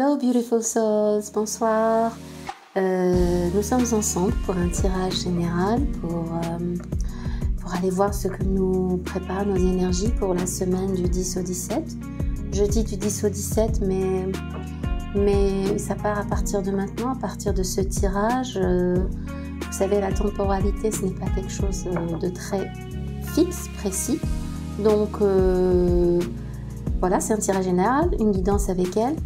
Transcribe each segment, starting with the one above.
Hello beautiful souls, bonsoir. Nous sommes ensemble pour un tirage général pour aller voir ce que nous préparent nos énergies pour la semaine du 10 au 17. Je dis du 10 au 17 mais ça part à partir de maintenant, à partir de ce tirage. Vous savez, la temporalité, ce n'est pas quelque chose de très fixe, précis. Donc voilà, c'est un tirage général, une guidance avec elle.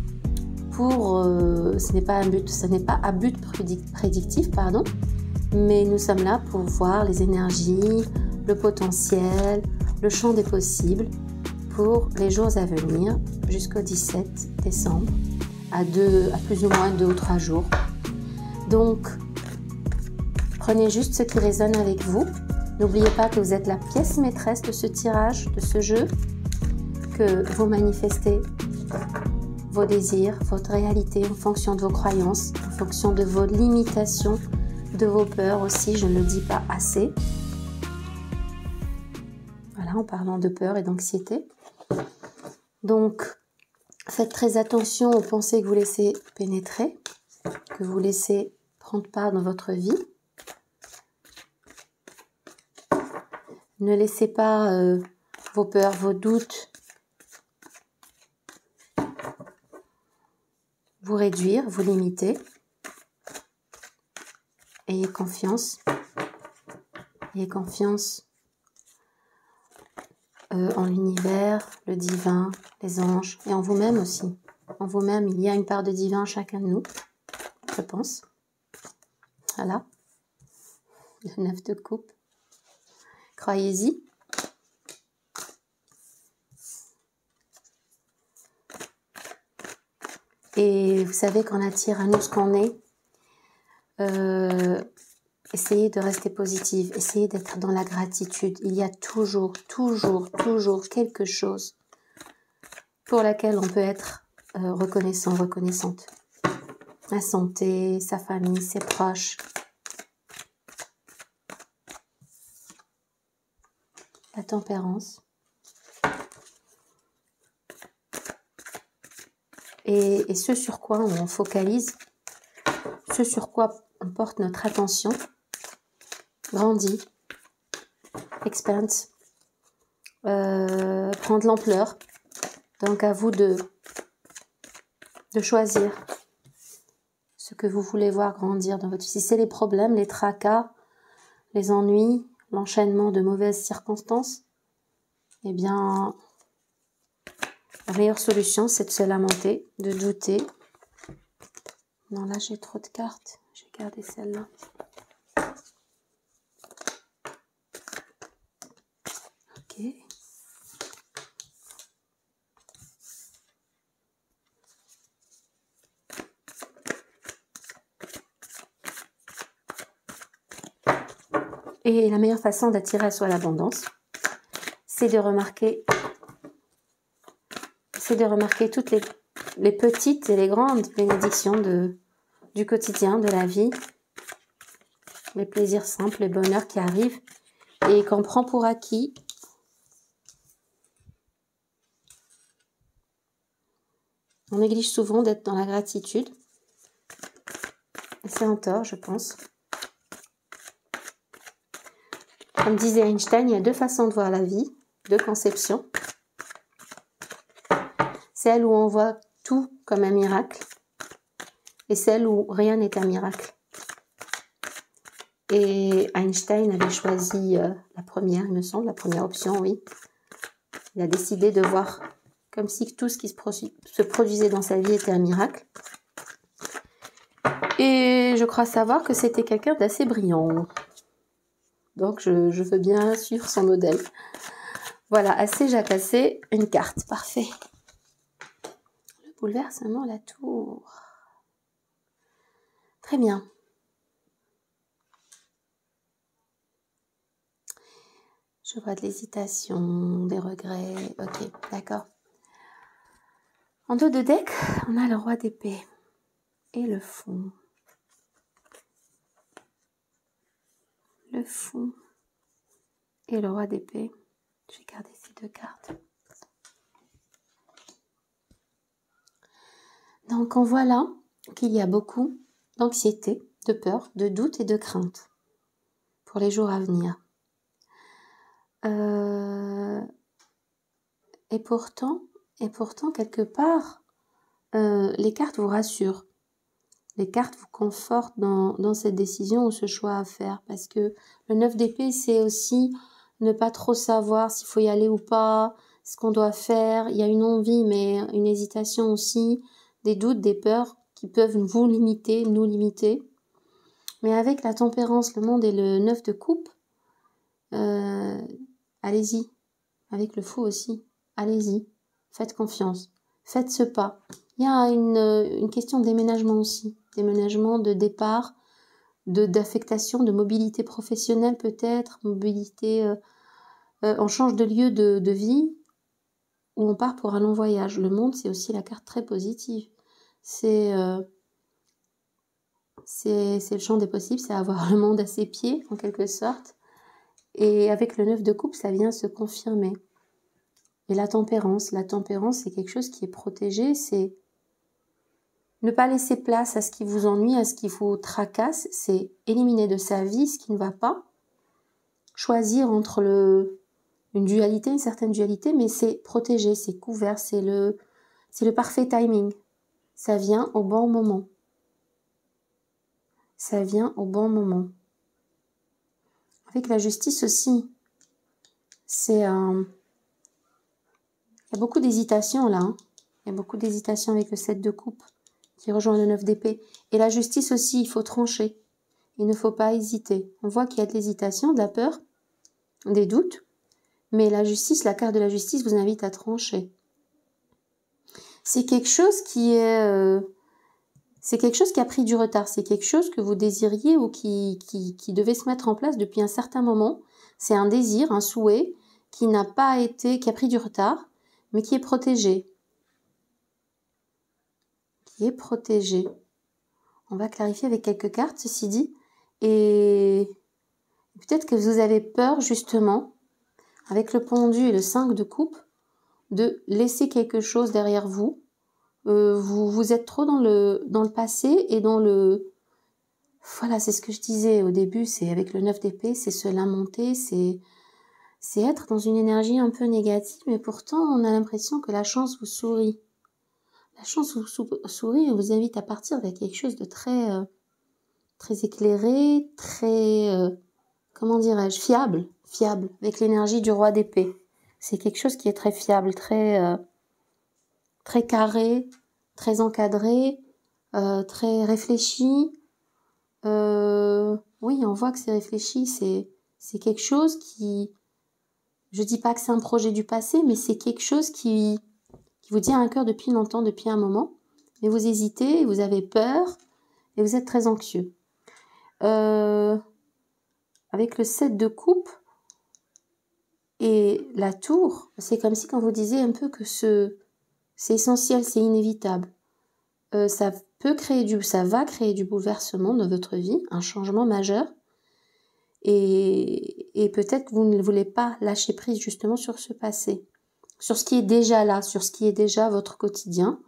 Ce n'est pas à but prédictif, pardon, mais nous sommes là pour voir les énergies, le potentiel, le champ des possibles pour les jours à venir jusqu'au 17 décembre, à plus ou moins 2 ou 3 jours. Donc, prenez juste ce qui résonne avec vous. N'oubliez pas que vous êtes la pièce maîtresse de ce tirage, de ce jeu, que vous manifestez vos désirs, votre réalité en fonction de vos croyances, en fonction de vos limitations, de vos peurs aussi, je ne le dis pas assez. Voilà, en parlant de peur et d'anxiété. Donc, faites très attention aux pensées que vous laissez pénétrer, que vous laissez prendre part dans votre vie. Ne laissez pas vos peurs, vos doutes vous réduire, vous limiter. Ayez confiance. Ayez confiance en l'univers, le divin, les anges et en vous-même aussi. En vous-même, il y a une part de divin en chacun de nous, je pense. Voilà. Le 9 de coupe. Croyez-y. Et vous savez qu'on attire à nous ce qu'on est. Essayez de rester positive. Essayez d'être dans la gratitude. Il y a toujours quelque chose pour laquelle on peut être reconnaissant, reconnaissante. La santé, sa famille, ses proches. La tempérance. Et ce sur quoi on focalise, ce sur quoi on porte notre attention, grandit, expand, prend de l'ampleur. Donc à vous de choisir ce que vous voulez voir grandir dans votre vie. Si c'est les problèmes, les tracas, les ennuis, l'enchaînement de mauvaises circonstances, eh bien, la meilleure solution, c'est de se lamenter, de douter. Non, là, j'ai trop de cartes. J'ai gardé celle-là. Ok. Et la meilleure façon d'attirer à soi l'abondance, c'est de remarquer toutes les petites et les grandes bénédictions du quotidien, de la vie, les plaisirs simples, les bonheurs qui arrivent et qu'on prend pour acquis. On néglige souvent d'être dans la gratitude. Et c'est un tort, je pense. Comme disait Einstein, il y a 2 façons de voir la vie, 2 conceptions. Celle où on voit tout comme un miracle et celle où rien n'est un miracle. Et Einstein avait choisi la première, il me semble, la première option, oui. Il a décidé de voir comme si tout ce qui se produisait dans sa vie était un miracle. Et je crois savoir que c'était quelqu'un d'assez brillant. Donc je veux bien suivre son modèle. Voilà, assez jacassé, une carte, parfait. Le bouleversement, la tour. Très bien. Je vois de l'hésitation, des regrets. Ok, d'accord. En dos de deck, on a le roi d'épée et le fond. Le fond et le roi d'épée. Je vais garder ces 2 cartes. Donc on voit là qu'il y a beaucoup d'anxiété, de peur, de doute et de crainte pour les jours à venir. Et pourtant, quelque part, les cartes vous rassurent. Les cartes vous confortent dans cette décision ou ce choix à faire. Parce que le 9 d'épée, c'est aussi ne pas trop savoir s'il faut y aller ou pas, ce qu'on doit faire. Il y a une envie, mais une hésitation aussi, des doutes, des peurs qui peuvent vous limiter, nous limiter. Mais avec la tempérance, le monde et le 9 de coupe, allez-y. Avec le fou aussi, allez-y. Faites confiance. Faites ce pas. Il y a une question de déménagement aussi. Déménagement, de départ, d'affectation, de mobilité professionnelle peut-être, mobilité, on change de lieu de vie ou on part pour un long voyage. Le monde, c'est aussi la carte très positive. C'est le champ des possibles, c'est avoir le monde à ses pieds en quelque sorte. Et avec le 9 de coupe, ça vient se confirmer. Et la tempérance, c'est quelque chose qui est protégé, c'est ne pas laisser place à ce qui vous ennuie, à ce qui vous tracasse, c'est éliminer de sa vie ce qui ne va pas, choisir entre une dualité, une certaine dualité, mais c'est protégé, c'est couvert, c'est le parfait timing. Ça vient au bon moment. Ça vient au bon moment. Avec la justice aussi, il y a beaucoup d'hésitation là. Hein. Il y a beaucoup d'hésitation avec le 7 de coupe qui rejoint le 9 d'épée. Et la justice aussi, il faut trancher. Il ne faut pas hésiter. On voit qu'il y a de l'hésitation, de la peur, des doutes. Mais la justice, la carte de la justice vous invite à trancher. C'est quelque chose qui est... c'est quelque chose qui a pris du retard. C'est quelque chose que vous désiriez ou qui devait se mettre en place depuis un certain moment. C'est un désir, un souhait qui n'a pas été... qui a pris du retard, mais qui est protégé. Qui est protégé. On va clarifier avec quelques cartes, ceci dit. Et peut-être que vous avez peur, justement, avec le pendu et le 5 de coupe, de laisser quelque chose derrière vous. Vous êtes trop dans le passé et dans le... Voilà, c'est ce que je disais au début, c'est avec le 9 d'épée, c'est se lamenter, c'est être dans une énergie un peu négative, mais pourtant on a l'impression que la chance vous sourit. La chance vous sourit et vous invite à partir vers quelque chose de très éclairé, très, comment dirais-je, fiable, avec l'énergie du roi d'épée. C'est quelque chose qui est très fiable, très carré, très encadré, très réfléchi. Oui, on voit que c'est réfléchi, c'est quelque chose qui... Je dis pas que c'est un projet du passé, mais c'est quelque chose qui vous tient à cœur depuis longtemps, depuis un moment. Mais vous hésitez, vous avez peur et vous êtes très anxieux. Avec le 7 de coupe et la tour, c'est comme si quand vous disiez un peu que c'est essentiel, c'est inévitable. Ça va créer du bouleversement dans votre vie, un changement majeur. Et peut-être que vous ne voulez pas lâcher prise justement sur ce passé, sur ce qui est déjà là, sur ce qui est déjà votre quotidien.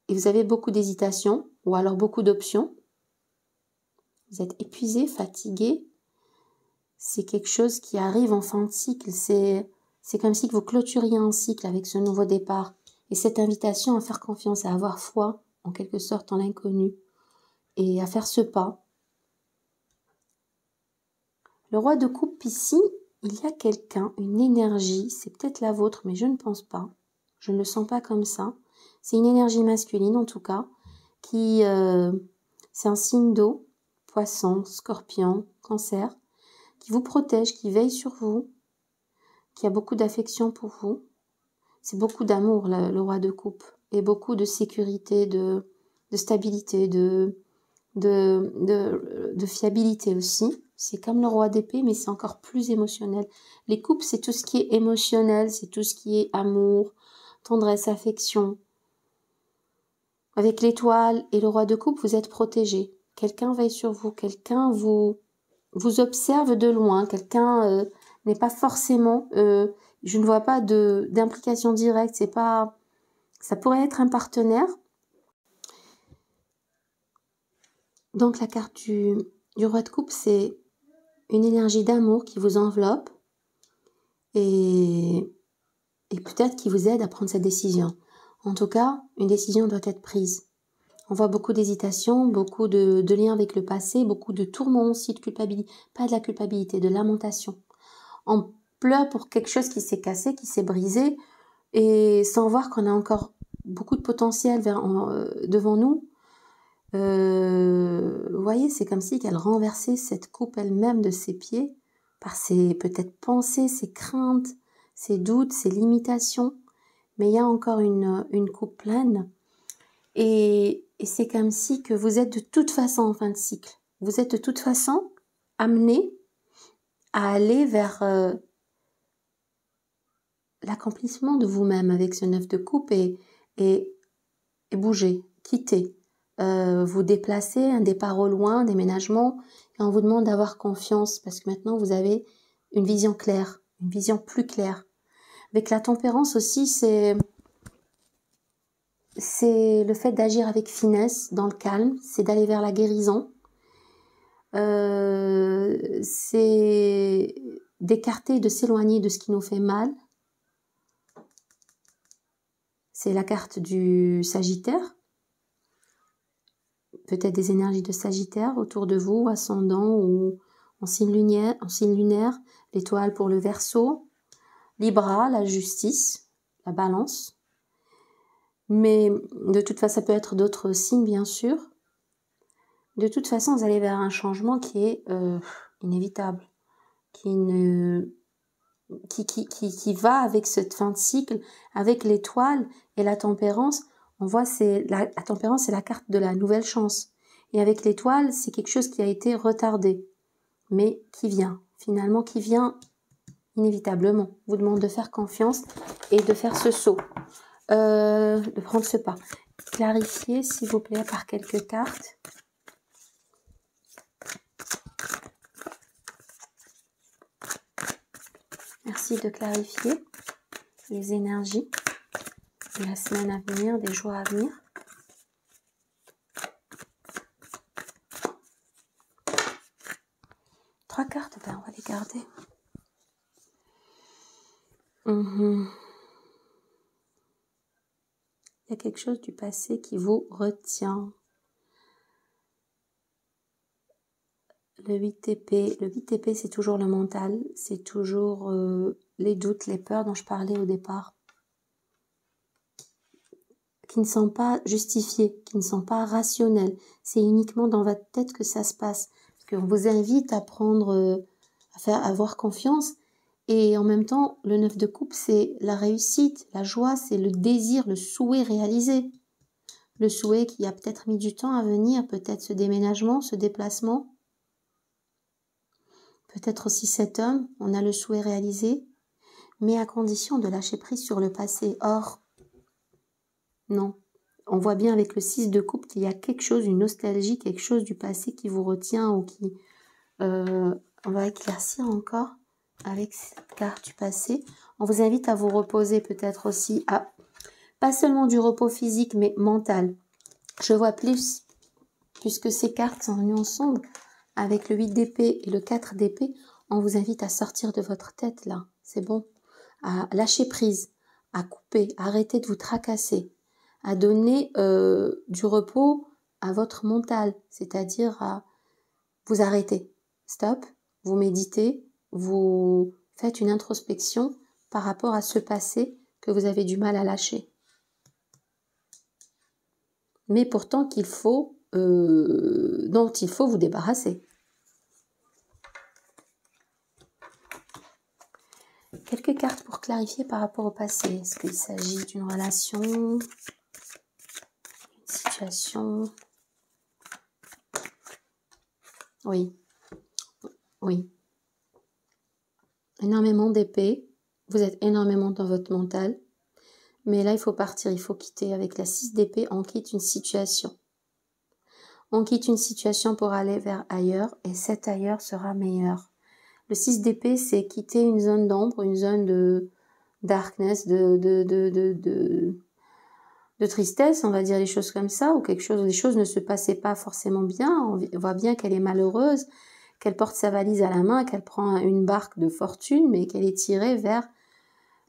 Et vous avez beaucoup d'hésitation ou alors beaucoup d'options. Vous êtes épuisé, fatigué. C'est quelque chose qui arrive en fin de cycle. C'est comme si vous clôturiez un cycle avec ce nouveau départ. Et cette invitation à faire confiance, à avoir foi, en quelque sorte, en l'inconnu. Et à faire ce pas. Le roi de coupe ici, il y a quelqu'un, une énergie, c'est peut-être la vôtre, mais je ne pense pas. Je ne le sens pas comme ça. C'est une énergie masculine en tout cas, c'est un signe d'eau, poisson, scorpion, cancer, qui vous protège, qui veille sur vous, qui a beaucoup d'affection pour vous. C'est beaucoup d'amour, le roi de coupe, et beaucoup de sécurité, de stabilité, de fiabilité aussi. C'est comme le roi d'épée, mais c'est encore plus émotionnel. Les coupes, c'est tout ce qui est émotionnel, c'est tout ce qui est amour, tendresse, affection. Avec l'étoile et le roi de coupe, vous êtes protégé. Quelqu'un veille sur vous, quelqu'un vous observe de loin, quelqu'un n'est pas forcément... je ne vois pas d'implication directe, ça pourrait être un partenaire, Donc la carte du roi de coupe, c'est une énergie d'amour qui vous enveloppe et peut-être qui vous aide à prendre cette décision. En tout cas, une décision doit être prise. On voit beaucoup d'hésitation, beaucoup de liens avec le passé, beaucoup de tourments aussi, de culpabilité. Pas de la culpabilité, de lamentation. On pleure pour quelque chose qui s'est cassé, qui s'est brisé, et sans voir qu'on a encore beaucoup de potentiel devant nous. Vous voyez, c'est comme si qu'elle renversait cette coupe elle-même de ses pieds par ses peut-être pensées, ses craintes, ses doutes, ses limitations. Mais il y a encore une coupe pleine. Et c'est comme si que vous êtes de toute façon en fin de cycle. Vous êtes de toute façon amené à aller vers l'accomplissement de vous-même avec ce 9 de coupe et bouger, quitter, vous déplacer, un départ au loin, un déménagement. Et on vous demande d'avoir confiance parce que maintenant vous avez une vision claire, une vision plus claire. Avec la tempérance aussi, c'est le fait d'agir avec finesse, dans le calme, c'est d'aller vers la guérison. C'est d'écarter, de s'éloigner de ce qui nous fait mal. C'est la carte du Sagittaire. Peut-être des énergies de Sagittaire autour de vous, ascendant ou en signe lunaire, l'étoile pour le Verseau, Libra, la justice, la balance. Mais de toute façon, ça peut être d'autres signes, bien sûr. De toute façon, vous allez vers un changement qui est inévitable, qui va avec cette fin de cycle, avec l'étoile et la tempérance. On voit, la tempérance, c'est la carte de la nouvelle chance. Et avec l'étoile, c'est quelque chose qui a été retardé, mais qui vient, finalement, qui vient inévitablement. Vous demande de faire confiance et de faire ce saut, de prendre ce pas. Clarifiez, s'il vous plaît, par quelques cartes. Merci de clarifier les énergies de la semaine à venir, des jours à venir. Trois cartes, ben on va les garder. Il y a quelque chose du passé qui vous retient. Le 8 épée. Le 8 épée, c'est toujours le mental. C'est toujours les doutes, les peurs dont je parlais au départ. Qui ne sont pas justifiés, qui ne sont pas rationnels. C'est uniquement dans votre tête que ça se passe. Parce qu'on vous invite à prendre, à avoir confiance. Et en même temps, le 9 de coupe, c'est la réussite, la joie, c'est le désir, le souhait réalisé. Le souhait qui a peut-être mis du temps à venir, peut-être ce déménagement, ce déplacement. Peut-être aussi cet homme, on a le souhait réalisé, mais à condition de lâcher prise sur le passé. Or, non. On voit bien avec le 6 de coupe qu'il y a quelque chose, une nostalgie, quelque chose du passé qui vous retient ou qui... on va éclaircir encore avec cette carte du passé. On vous invite à vous reposer peut-être aussi à... Pas seulement du repos physique, mais mental. Je vois plus, puisque ces cartes sont venues ensemble, avec le 8 d'épée et le 4 d'épée, on vous invite à sortir de votre tête là, c'est bon, à lâcher prise, à couper, à arrêter de vous tracasser, à donner du repos à votre mental, c'est-à-dire à vous arrêter, stop, vous méditez, vous faites une introspection par rapport à ce passé que vous avez du mal à lâcher. Mais pourtant dont il faut vous débarrasser. Quelques cartes pour clarifier par rapport au passé. Est-ce qu'il s'agit d'une relation, une situation? Oui. Oui. Énormément d'épée. Vous êtes énormément dans votre mental. Mais là, il faut partir, il faut quitter. Avec la 6 d'épée, on quitte une situation. On quitte une situation pour aller vers ailleurs. Et cet ailleurs sera meilleur. Le 6 d'épée, c'est quitter une zone d'ombre, une zone de darkness, de de tristesse, on va dire les choses comme ça, ou quelque chose où les choses ne se passaient pas forcément bien. On voit bien qu'elle est malheureuse, qu'elle porte sa valise à la main, qu'elle prend une barque de fortune, mais qu'elle est tirée vers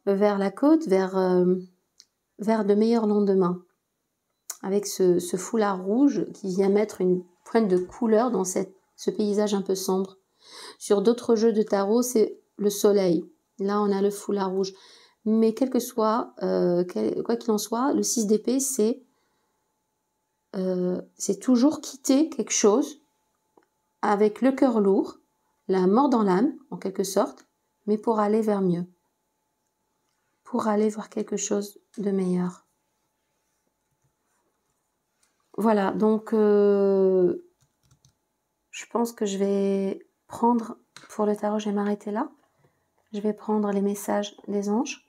la côte, vers de meilleurs lendemains. Avec ce foulard rouge qui vient mettre une pointe de couleur dans ce paysage un peu sombre. Sur d'autres jeux de tarot, c'est le soleil. Là, on a le foulard rouge. Mais quel que soit, quoi qu'il en soit, le 6 d'épée, c'est toujours quitter quelque chose avec le cœur lourd, la mort dans l'âme, en quelque sorte, mais pour aller vers mieux. Pour aller vers quelque chose de meilleur. Voilà, donc je pense que je vais prendre, pour le tarot, je vais m'arrêter là. Je vais prendre les messages des anges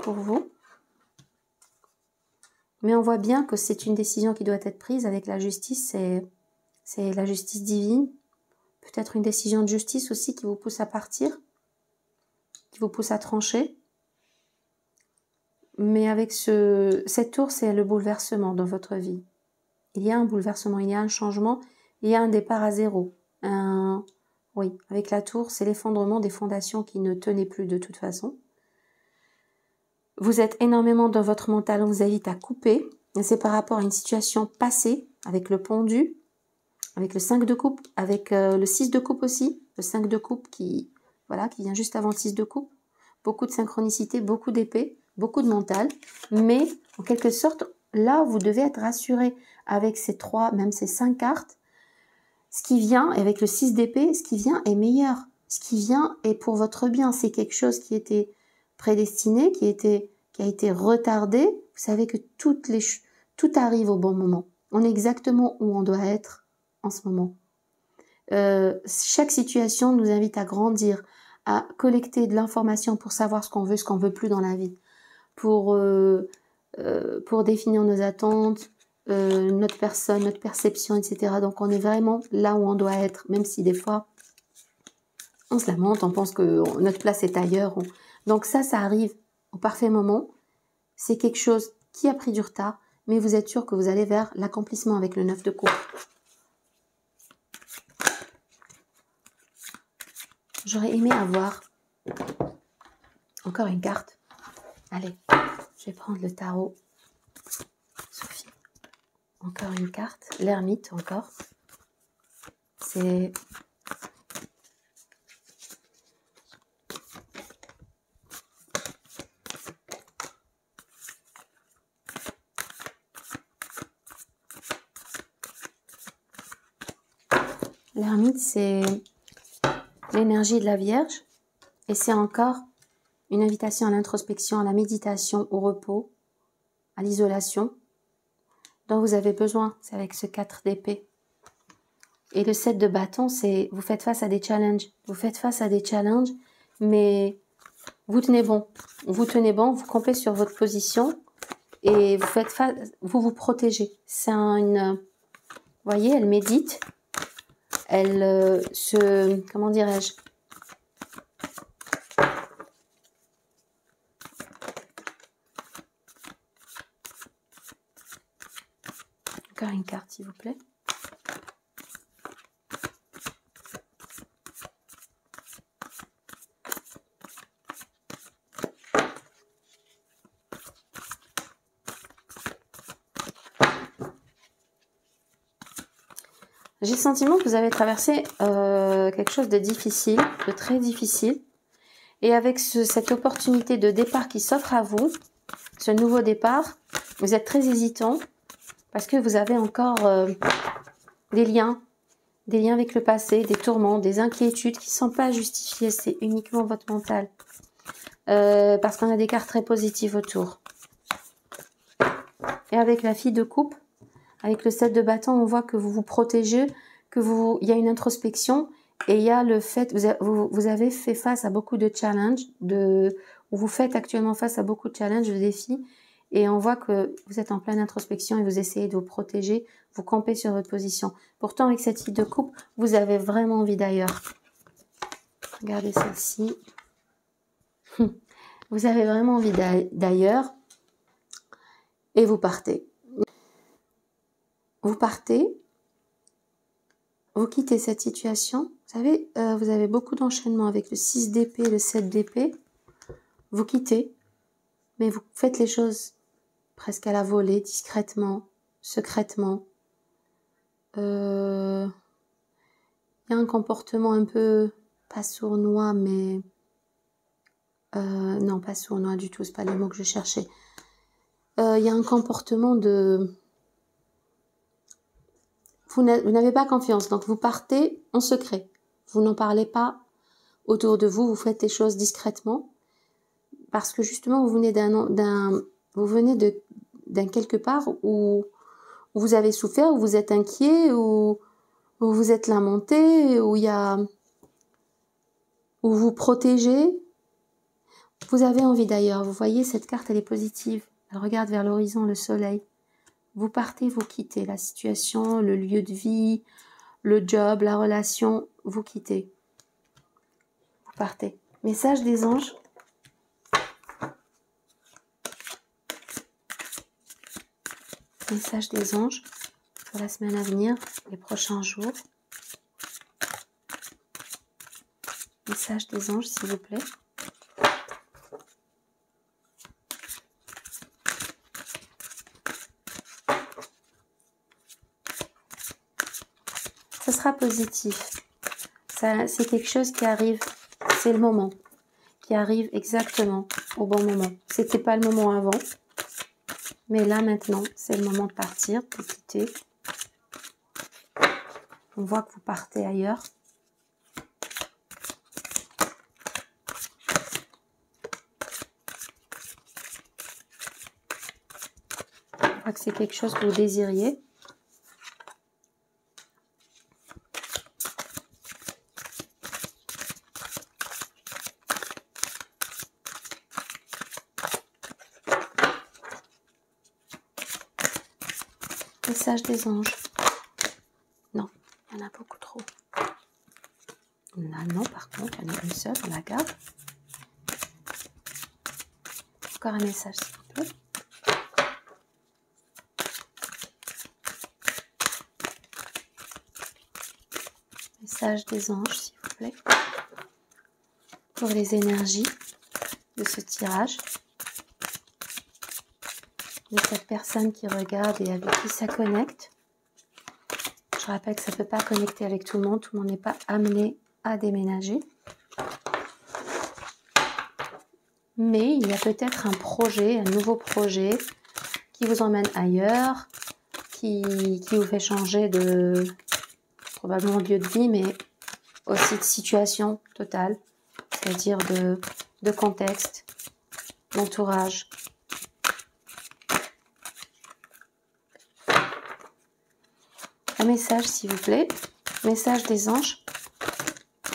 pour vous. Mais on voit bien que c'est une décision qui doit être prise avec la justice, c'est la justice divine. Peut-être une décision de justice aussi qui vous pousse à partir, qui vous pousse à trancher. Mais avec cette tour, c'est le bouleversement dans votre vie. Il y a un bouleversement, il y a un changement, il y a un départ à zéro. Oui, avec la tour, c'est l'effondrement des fondations qui ne tenaient plus de toute façon. Vous êtes énormément dans votre mental, on vous invite à couper. C'est par rapport à une situation passée, avec le pendu, avec le 5 de coupe, avec le 6 de coupe aussi. Le 5 de coupe qui vient juste avant le 6 de coupe. Beaucoup de synchronicité, beaucoup d'épée, beaucoup de mental. Mais, en quelque sorte, là, vous devez être rassuré avec ces 3, même ces 5 cartes. Ce qui vient, avec le 6 d'épée, ce qui vient est meilleur. Ce qui vient est pour votre bien. C'est quelque chose qui était prédestiné, qui a été retardé. Vous savez que tout arrive au bon moment. On est exactement où on doit être en ce moment. Chaque situation nous invite à grandir, à collecter de l'information pour savoir ce qu'on veut plus dans la vie, pour définir nos attentes, notre personne, notre perception, etc. Donc on est vraiment là où on doit être, même si des fois on se lamente, on pense que notre place est ailleurs. Donc ça arrive au parfait moment. C'est quelque chose qui a pris du retard, mais vous êtes sûr que vous allez vers l'accomplissement avec le 9 de coupe. J'aurais aimé avoir encore une carte. Allez, je vais prendre le tarot. Sophie. Encore une carte. L'ermite encore. C'est... L'ermite, c'est l'énergie de la Vierge. Et c'est encore une invitation à l'introspection, à la méditation, au repos, à l'isolation, dont vous avez besoin. C'est avec ce 4 d'épée. Et le 7 de bâton, c'est vous faites face à des challenges. Vous faites face à des challenges, mais vous tenez bon. Vous tenez bon, vous campez sur votre position et vous faites face, vous protégez. C'est une... Vous voyez, elle médite. Elle comment dirais-je? Encore une carte, s'il vous plaît. J'ai le sentiment que vous avez traversé quelque chose de difficile, de très difficile. Et avec cette opportunité de départ qui s'offre à vous, ce nouveau départ, vous êtes très hésitant parce que vous avez encore des liens avec le passé, des tourments, des inquiétudes qui ne sont pas justifiées. C'est uniquement votre mental. Parce qu'on a des cartes très positives autour. Et avec la fille de coupe, avec le 7 de bâton, on voit que vous vous protégez, il y a une introspection et il y a le fait, vous avez fait face à beaucoup de challenges, ou vous faites actuellement face à beaucoup de challenges, de défis, et on voit que vous êtes en pleine introspection et vous essayez de vous protéger, vous campez sur votre position. Pourtant, avec cette fille de coupe, vous avez vraiment envie d'ailleurs. Regardez celle-ci. Vous avez vraiment envie d'ailleurs. et vous partez. Vous partez, vous quittez cette situation. Vous savez, vous avez beaucoup d'enchaînements avec le 6 d'épée, le 7 d'épée. Vous quittez, mais vous faites les choses presque à la volée, discrètement, secrètement. Il y a un comportement un peu, pas sournois, mais... non, pas sournois du tout, c'est pas le mot que je cherchais. Il y a un comportement de... Vous n'avez pas confiance, donc vous partez en secret. Vous n'en parlez pas autour de vous, vous faites les choses discrètement. Parce que justement, vous venez d'un quelque part où vous avez souffert, où vous êtes inquiet, où vous êtes lamenté, où vous protégez. Vous avez envie d'ailleurs, vous voyez, cette carte, elle est positive. Elle regarde vers l'horizon, le soleil. Vous partez, vous quittez la situation, le lieu de vie, le job, la relation, vous quittez. Vous partez. Message des anges. Message des anges pour la semaine à venir, les prochains jours. Message des anges, s'il vous plaît. Ce sera positif. C'est quelque chose qui arrive, c'est le moment, qui arrive exactement au bon moment. C'était pas le moment avant, mais là maintenant, c'est le moment de partir, de quitter. On voit que vous partez ailleurs. On voit que c'est quelque chose que vous désiriez. Message des anges. Non, il y en a beaucoup trop. Là, non, par contre, il y en a une seule, on la garde. Encore un message, s'il vous plaît. Message des anges, s'il vous plaît. Pour les énergies de ce tirage. De cette personne qui regarde et avec qui ça connecte. Je rappelle que ça ne peut pas connecter avec tout le monde n'est pas amené à déménager. Mais il y a peut-être un projet, un nouveau projet qui vous emmène ailleurs, qui vous fait changer de probablement de lieu de vie, mais aussi de situation totale, c'est-à-dire de contexte, d'entourage. Un message, s'il vous plaît. Message des anges.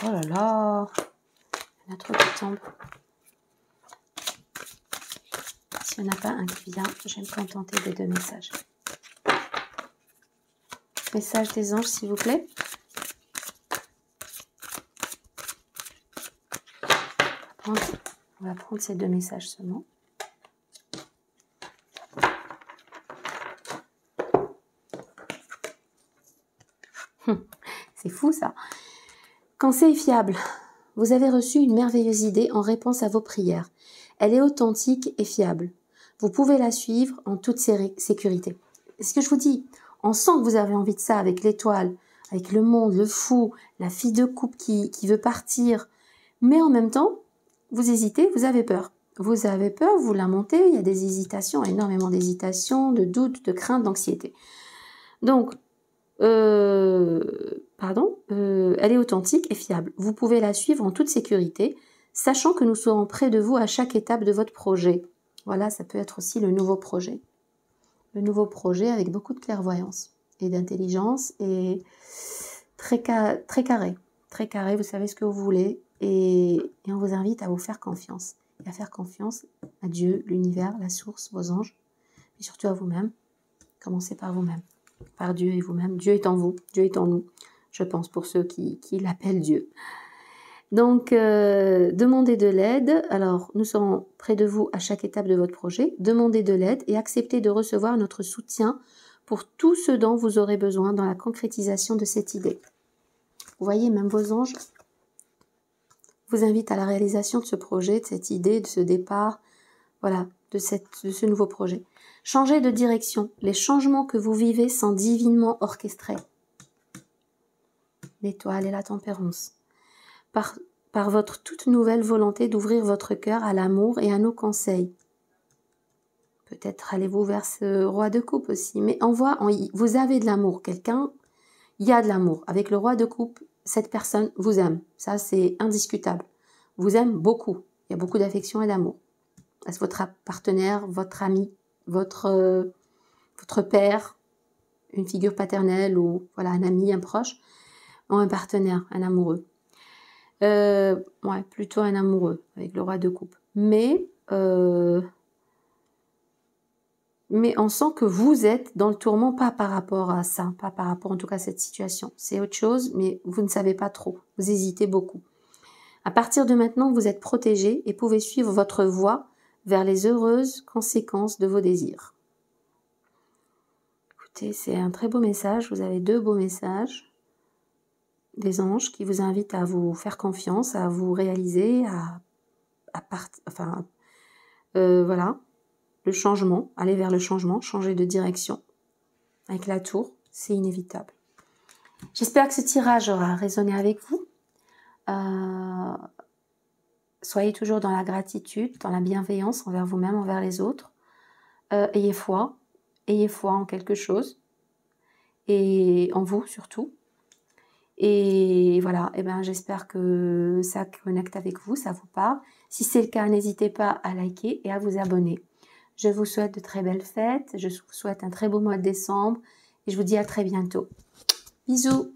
Oh là là. Il y en a trop qui tombent. S'il n'y en a pas un qui vient, je vais me contenter des 2 messages. Message des anges, s'il vous plaît. On va prendre ces 2 messages seulement. C'est fou ça. Quand c'est fiable, vous avez reçu une merveilleuse idée en réponse à vos prières. Elle est authentique et fiable. Vous pouvez la suivre en toute sécurité. Ce que je vous dis, on sent que vous avez envie de ça avec l'étoile, avec le monde, le fou, la fille de coupe qui veut partir. Mais en même temps, vous hésitez, vous avez peur. Vous avez peur, vous lamentez, il y a des hésitations, énormément d'hésitations, de doutes, de craintes, d'anxiété. Donc, elle est authentique et fiable. Vous pouvez la suivre en toute sécurité, sachant que nous serons près de vous à chaque étape de votre projet. Voilà, ça peut être aussi le nouveau projet. Le nouveau projet avec beaucoup de clairvoyance et d'intelligence et très carré. Très carré, vous savez ce que vous voulez et on vous invite à vous faire confiance. Et à faire confiance à Dieu, l'univers, la source, vos anges, et surtout à vous-même. Commencez par vous-même. Par Dieu et vous-même. Dieu est en vous, Dieu est en nous, je pense, pour ceux qui l'appellent Dieu. Donc, demandez de l'aide. Alors, nous serons près de vous à chaque étape de votre projet. Demandez de l'aide et acceptez de recevoir notre soutien pour tout ce dont vous aurez besoin dans la concrétisation de cette idée. Vous voyez, même vos anges vous invitent à la réalisation de ce projet, de cette idée, de ce départ, voilà, de ce nouveau projet. Changez de direction. Les changements que vous vivez sont divinement orchestrés. L'étoile et la tempérance. Par votre toute nouvelle volonté d'ouvrir votre cœur à l'amour et à nos conseils. Peut-être allez-vous vers ce roi de coupe aussi. Mais vous avez de l'amour. Quelqu'un, il y a de l'amour. Avec le roi de coupe, cette personne vous aime. Ça, c'est indiscutable. Vous aime beaucoup. Il y a beaucoup d'affection et d'amour. Est-ce votre partenaire, votre ami, votre père, une figure paternelle ou voilà, un ami, un proche, ou un partenaire, un amoureux. Ouais, plutôt un amoureux avec le roi de coupe. Mais on sent que vous êtes dans le tourment, pas par rapport à ça, pas par rapport en tout cas à cette situation. C'est autre chose, mais vous ne savez pas trop. Vous hésitez beaucoup. À partir de maintenant, vous êtes protégé et pouvez suivre votre voie vers les heureuses conséquences de vos désirs. Écoutez, c'est un très beau message. Vous avez 2 beaux messages des anges qui vous invitent à vous faire confiance, à vous réaliser, voilà, le changement, aller vers le changement, changer de direction. Avec la tour, c'est inévitable. J'espère que ce tirage aura résonné avec vous. Soyez toujours dans la gratitude, dans la bienveillance envers vous-même, envers les autres. Ayez foi en quelque chose, et en vous surtout. Et voilà, j'espère que ça connecte avec vous, ça vous parle. Si c'est le cas, n'hésitez pas à liker et à vous abonner. Je vous souhaite de très belles fêtes, je vous souhaite un très beau mois de décembre et je vous dis à très bientôt. Bisous!